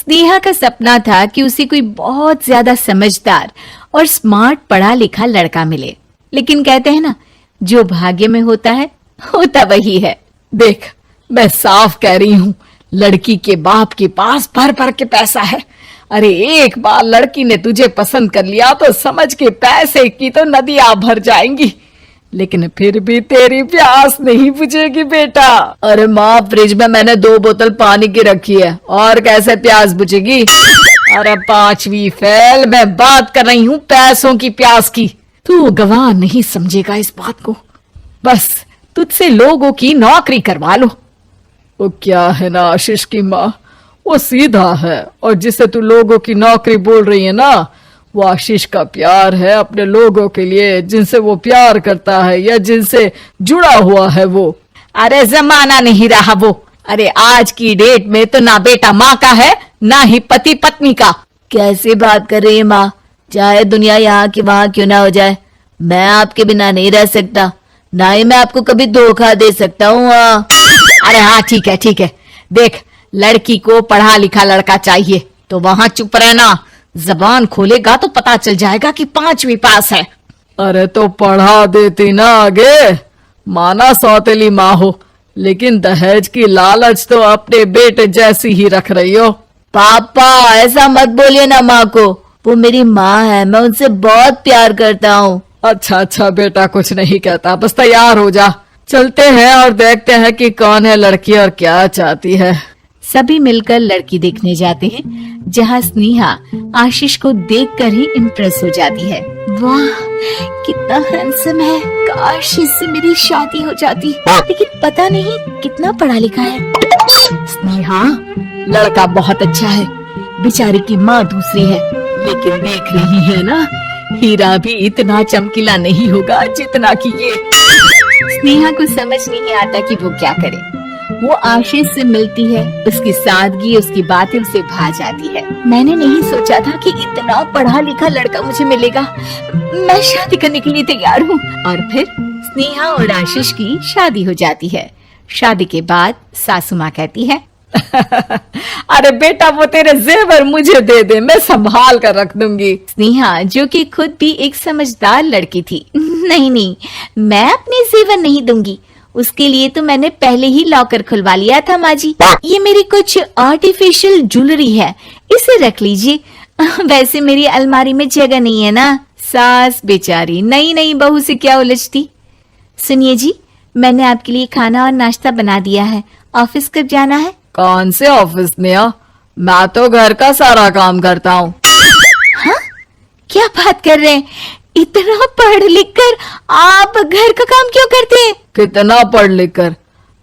स्नेहा का सपना था कि उसे कोई बहुत ज्यादा समझदार और स्मार्ट पढ़ा लिखा लड़का मिले, लेकिन कहते हैं ना, जो भाग्य में होता है होता वही है। देख, मैं साफ कह रही हूँ, लड़की के बाप के पास भर भर के पैसा है। अरे एक बार लड़की ने तुझे पसंद कर लिया तो समझ के पैसे की तो नदियां भर जाएंगी, लेकिन फिर भी तेरी प्यास नहीं बुझेगी बेटा। अरे माँ, फ्रिज में मैंने 2 बोतल पानी की रखी है, और कैसे प्यास बुझेगी? अरे 5वीं फेल, मैं बात कर रही हूँ पैसों की प्यास की। तू गवाह नहीं समझेगा इस बात को। बस तुझसे लोगों की नौकरी करवा लो। वो क्या है ना आशीष की माँ, वो सीधा है, और जिसे तू लोगों की नौकरी बोल रही है ना, वो आशीष का प्यार है अपने लोगों के लिए, जिनसे वो प्यार करता है या जिनसे जुड़ा हुआ है वो। अरे जमाना नहीं रहा वो। अरे आज की डेट में तो ना बेटा माँ का है, ना ही पति पत्नी का। कैसी बात कर रही है माँ? चाहे दुनिया यहाँ की वहाँ क्यों ना हो जाए, मैं आपके बिना नहीं रह सकता, ना ही मैं आपको कभी धोखा दे सकता हूँ। अरे हाँ, ठीक है ठीक है। देख, लड़की को पढ़ा लिखा लड़का चाहिए तो वहां चुप रहना। जबान खोलेगा तो पता चल जाएगा कि 5वीं पास है। अरे तो पढ़ा देती ना आगे। माना सौतेली माँ हो, लेकिन दहेज की लालच तो अपने बेटे जैसी ही रख रही हो। पापा ऐसा मत बोलिए ना माँ को, वो मेरी माँ है, मैं उनसे बहुत प्यार करता हूँ। अच्छा बेटा, कुछ नहीं कहता, बस तैयार हो जा, चलते हैं और देखते हैं कि कौन है लड़की और क्या चाहती है। सभी मिलकर लड़की देखने जाते हैं, जहाँ स्नेहा आशीष को देखकर ही इम्प्रेस हो जाती है। वाह, कितना हैंडसम है, काश इससे मेरी शादी हो जाती, लेकिन पता नहीं कितना पढ़ा लिखा है। स्नेहा, लड़का बहुत अच्छा है, बेचारी की माँ दूसरी है, लेकिन देख रही है ना, हीरा भी इतना चमकीला नहीं होगा जितना कि ये। स्नेहा को समझ नहीं आता कि वो क्या करे। वो आशीष से मिलती है, उसकी सादगी, उसकी बातें उसे भा जाती है। मैंने नहीं सोचा था कि इतना पढ़ा लिखा लड़का मुझे मिलेगा। मैं शादी करने के लिए तैयार हूँ। और फिर स्नेहा और आशीष की शादी हो जाती है। शादी के बाद सासू माँ कहती है, अरे बेटा, वो तेरे जेवर मुझे दे दे, मैं संभाल कर रख दूंगी। स्नेहा, जो कि खुद भी एक समझदार लड़की थी, नहीं, मैं अपने जेवर नहीं दूंगी, उसके लिए तो मैंने पहले ही लॉकर खुलवा लिया था माँ जी। ये मेरी कुछ आर्टिफिशियल ज्वेलरी है, इसे रख लीजिए। वैसे मेरी अलमारी में जगह नहीं है ना। सास बेचारी नई बहू से क्या उलझती। सुनिए जी, मैंने आपके लिए खाना और नाश्ता बना दिया है। ऑफिस कब जाना है? कौन से ऑफिस में? मैं तो घर का सारा काम करता हूँ। हाँ? क्या बात कर रहे हैं? इतना पढ़ लिख कर आप घर का काम क्यों करते हैं? कितना पढ़ लिख कर?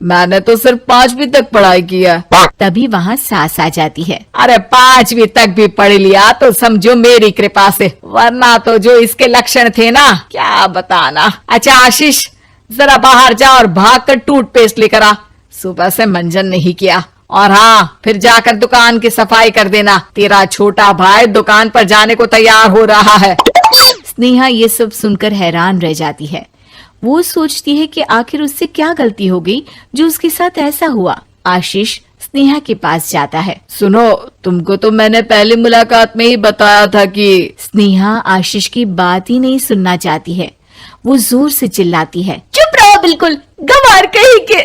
मैंने तो सिर्फ 5वीं तक पढ़ाई की है। तभी वहाँ सास आ जाती है। अरे 5वीं तक भी पढ़ लिया तो समझो मेरी कृपा से, वरना तो जो इसके लक्षण थे ना, क्या बताना। अच्छा आशीष, जरा बाहर जा और भाग कर टूथपेस्ट लेकर आ। सुबह से मंजन नहीं किया। और हाँ, फिर जाकर दुकान की सफाई कर देना। तेरा छोटा भाई दुकान पर जाने को तैयार हो रहा है। स्नेहा ये सब सुनकर हैरान रह जाती है। वो सोचती है कि आखिर उससे क्या गलती हो गई जो उसके साथ ऐसा हुआ। आशीष स्नेहा के पास जाता है। सुनो, तुमको तो मैंने पहली मुलाकात में ही बताया था कि। स्नेहा आशीष की बात ही नहीं सुनना चाहती है। वो जोर से चिल्लाती है, चुप रहो, बिल्कुल गंवार कहीं के।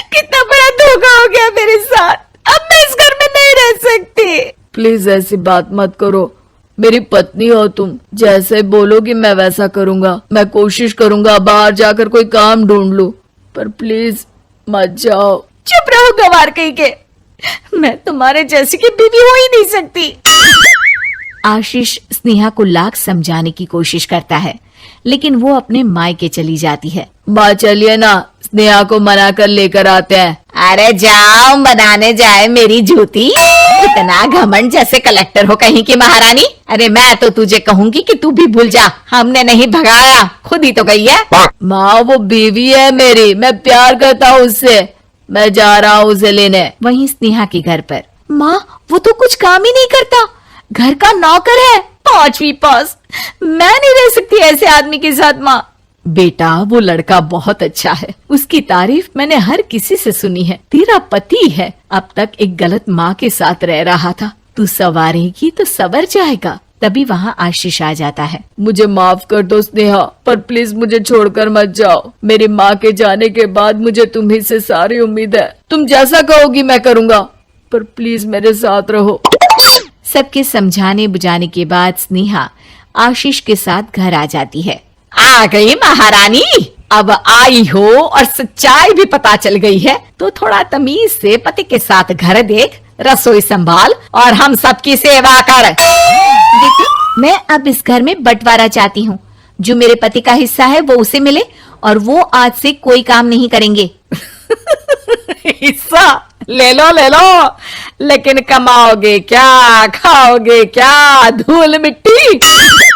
कितना बड़ा धोखा हो गया मेरे साथ, अब मैं इस घर में नहीं रह सकती। प्लीज ऐसी बात मत करो, मेरी पत्नी हो तुम, जैसे बोलोगी मैं वैसा करूंगा। मैं कोशिश करूंगा बाहर जाकर कोई काम ढूंढ लूं, पर प्लीज मत जाओ। चुप रहो गंवार कहीं के, मैं तुम्हारे जैसी की बीवी हो ही नहीं सकती। आशीष स्नेहा को लाख समझाने की कोशिश करता है, लेकिन वो अपने मायके चली जाती है। माँ चलिए ना, स्नेहा को मना कर लेकर आते हैं। अरे जाओ, बनाने जाए मेरी जूती। इतना घमंड, जैसे कलेक्टर हो कहीं की महारानी। अरे मैं तो तुझे कहूंगी कि तू भी भूल जा, हमने नहीं भगाया, खुद ही तो गई है। माँ वो बीवी है मेरी, मैं प्यार करता हूँ उससे, मैं जा रहा हूँ उसे लेने। वहीं स्नेहा के घर पर, माँ वो तो कुछ काम ही नहीं करता, घर का नौकर है, 5वीं पास। मैं नहीं रह सकती ऐसे आदमी के साथ माँ। बेटा वो लड़का बहुत अच्छा है, उसकी तारीफ मैंने हर किसी से सुनी है। तेरा पति है, अब तक एक गलत माँ के साथ रह रहा था, तू संवारेगी तो संवर जाएगा। तभी वहाँ आशीष आ जाता है। मुझे माफ कर दो स्नेहा, पर प्लीज मुझे छोड़कर मत जाओ। मेरी माँ के जाने के बाद मुझे तुम्ही से सारी उम्मीद है। तुम जैसा कहोगी मैं करूँगा, पर प्लीज मेरे साथ रहो। सबके समझाने बुझाने के बाद स्नेहा आशीष के साथ घर आ जाती है। आ गई महारानी, अब आई हो और सच्चाई भी पता चल गई है, तो थोड़ा तमीज से पति के साथ घर देख, रसोई संभाल और हम सबकी सेवा कर। देखिए, मैं अब इस घर में बंटवारा चाहती हूँ। जो मेरे पति का हिस्सा है वो उसे मिले और वो आज से कोई काम नहीं करेंगे। हिस्सा ले लो, लेकिन कमाओगे क्या, खाओगे क्या, धूल मिट्टी।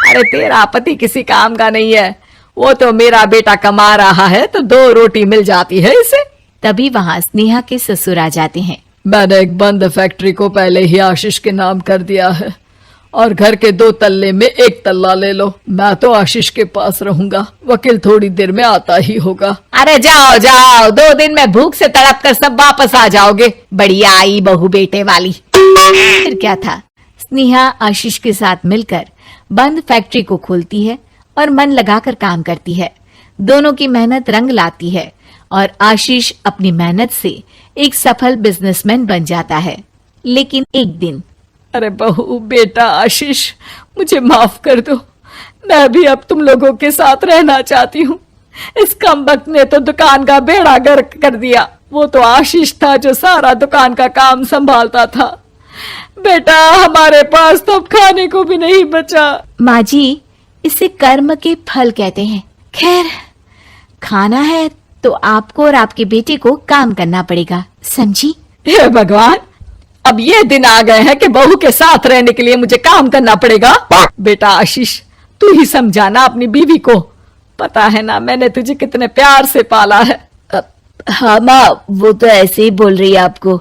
अरे तेरा पति किसी काम का नहीं है, वो तो मेरा बेटा कमा रहा है तो 2 रोटी मिल जाती है इसे। तभी वहाँ स्नेहा के ससुर आ जाते हैं। मैंने एक बंद फैक्ट्री को पहले ही आशीष के नाम कर दिया है और घर के 2 तल्ले में 1 तल्ला ले लो। मैं तो आशीष के पास रहूंगा, वकील थोड़ी देर में आता ही होगा। अरे जाओ जाओ, 2 दिन में भूख से तड़प कर सब वापस आ जाओगे। बढ़िया आई बहू बेटे वाली। फिर क्या था, स्नेहा आशीष के साथ मिलकर बंद फैक्ट्री को खोलती है और मन लगाकर काम करती है। दोनों की मेहनत रंग लाती है और आशीष अपनी मेहनत से एक सफल बिजनेसमैन बन जाता है। लेकिन एक दिन, अरे बहू बेटा आशीष, मुझे माफ कर दो, मैं भी अब तुम लोगों के साथ रहना चाहती हूँ। इस कमबख्त ने तो दुकान का बेड़ा गर्क कर दिया। वो तो आशीष था जो सारा दुकान का काम संभालता था। बेटा हमारे पास तो अब खाने को भी नहीं बचा। माँ जी, इसे कर्म के फल कहते हैं। खैर, खाना है तो आपको और आपके बेटे को काम करना पड़ेगा, समझी? हे भगवान, अब ये दिन आ गए हैं कि बहू के साथ रहने के लिए मुझे काम करना पड़ेगा। बेटा आशीष, तू ही समझाना अपनी बीवी को। पता है ना मैंने तुझे कितने प्यार से पाला है। हाँ माँ, वो तो ऐसे ही बोल रही है आपको।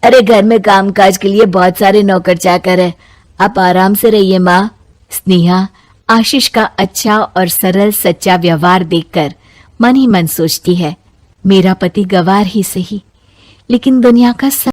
अरे घर में कामकाज के लिए बहुत सारे नौकर चाकर है, आप आराम से रहिए माँ। स्नेहा आशीष का अच्छा और सरल सच्चा व्यवहार देखकर मन ही मन सोचती है, मेरा पति गवार ही सही, लेकिन दुनिया का